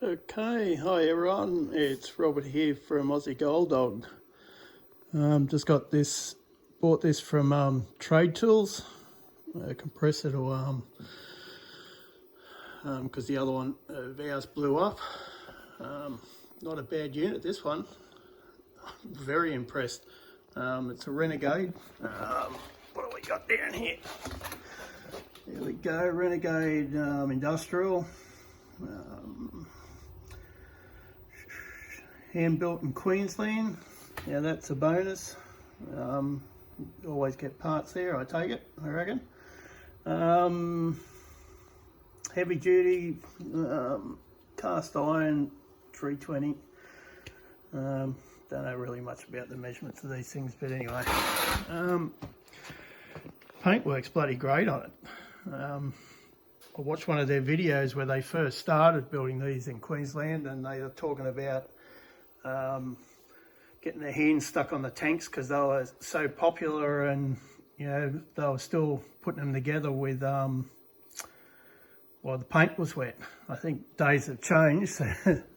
Okay, hi everyone, it's Robert here from Aussie Gold Dog. Just got this, bought this from Trade Tools, a compressor to, because the other one of ours blew up. Not a bad unit, this one. Very impressed. It's a Renegade. What do we got down here? There we go, Renegade Industrial. Hand built in Queensland. Yeah, that's a bonus. Always get parts there, I take it, I reckon. Heavy duty, cast iron, 320. Don't know really much about the measurements of these things, but anyway. Paintwork's bloody great on it. I watched one of their videos where they first started building these in Queensland, and they were talking about getting their hands stuck on the tanks because they were so popular, and you know they were still putting them together with well, the paint was wet. I think days have changed, so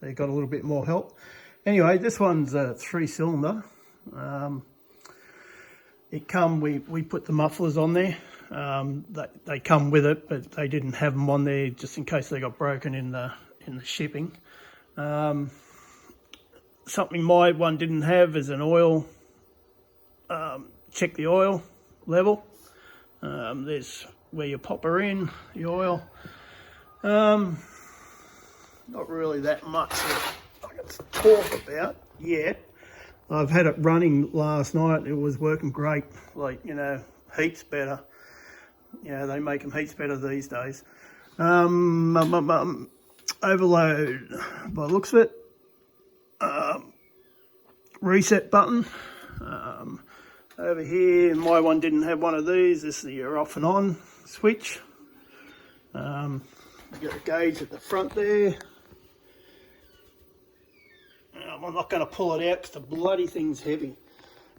they got a little bit more help. Anyway, this one's a 3-cylinder. We put the mufflers on there. They come with it, but they didn't have them on there just in case they got broken in the shipping. Something my one didn't have is an oil. Check the oil level. There's where you pop her in, the oil. Not really that much that I can talk about yet. I've had it running last night. It was working great, like, you know, heaps better. You know, they make them heaps better these days. Overload, by the looks of it. Reset button. Over here, my one didn't have one of these. This is your off and on switch. You got a gauge at the front there. I'm not going to pull it out because the bloody thing's heavy.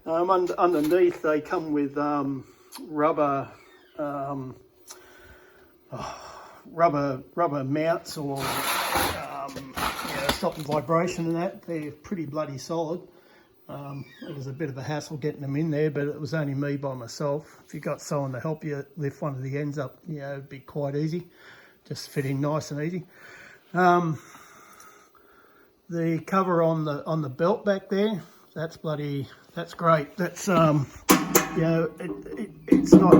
Underneath, they come with rubber mounts, or stopping vibration and that. They're pretty bloody solid. It was a bit of a hassle getting them in there, but it was only me by myself. If you got someone to help you lift one of the ends up, you know, it'd be quite easy. Just fit in nice and easy. The cover on the belt back there, that's great. That's you know, it's not,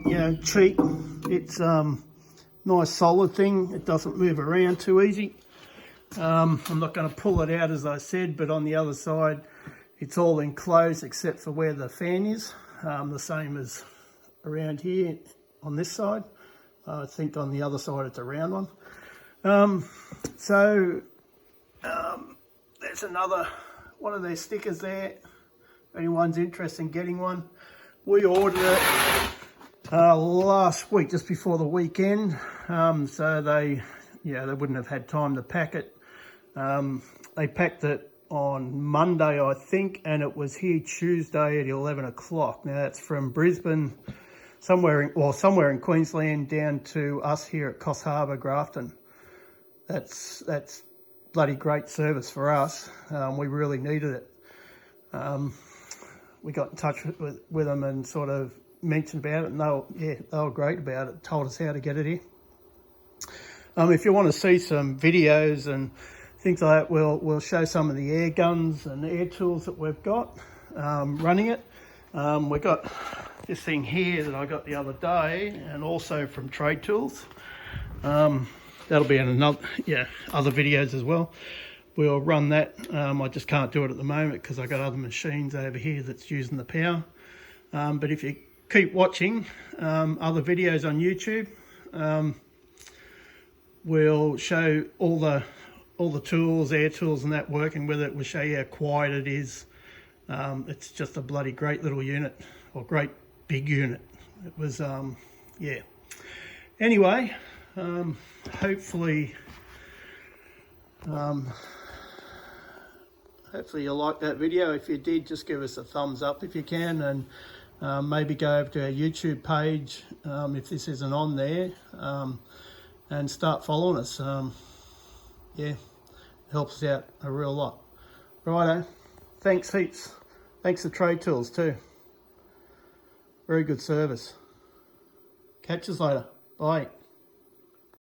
you know, cheap. It's nice solid thing. It doesn't move around too easy. I'm not going to pull it out, as I said, but on the other side it's all enclosed except for where the fan is, the same as around here on this side. I think on the other side it's a round one. There's another one of their stickers there. If anyone's interested in getting one, we ordered it last week, just before the weekend. So they wouldn't have had time to pack it. They packed it on Monday, I think, and it was here Tuesday at 11 o'clock. Now that's from Brisbane, somewhere in Queensland, down to us here at Coffs Harbour, Grafton. That's bloody great service for us. We really needed it. We got in touch with them and sort of mentioned about it, and they were great about it. Told us how to get it here. If you want to see some videos and things like that, we'll show some of the air guns and air tools that we've got running it. We've got this thing here that I got the other day, and also from Trade Tools. That'll be in other videos as well. We'll run that. I just can't do it at the moment because I got other machines over here that's using the power. But if you keep watching other videos on YouTube, we'll show all the tools, air tools and that working with it. We'll show you how quiet it is. It's just a bloody great little unit, or great big unit. It was, yeah. Anyway, hopefully you liked that video. If you did, just give us a thumbs up if you can, and maybe go over to our YouTube page if this isn't on there, and start following us. Yeah, helps us out a real lot. Righto, thanks heaps. Thanks to Trade Tools too. Very good service. Catch us later. Bye.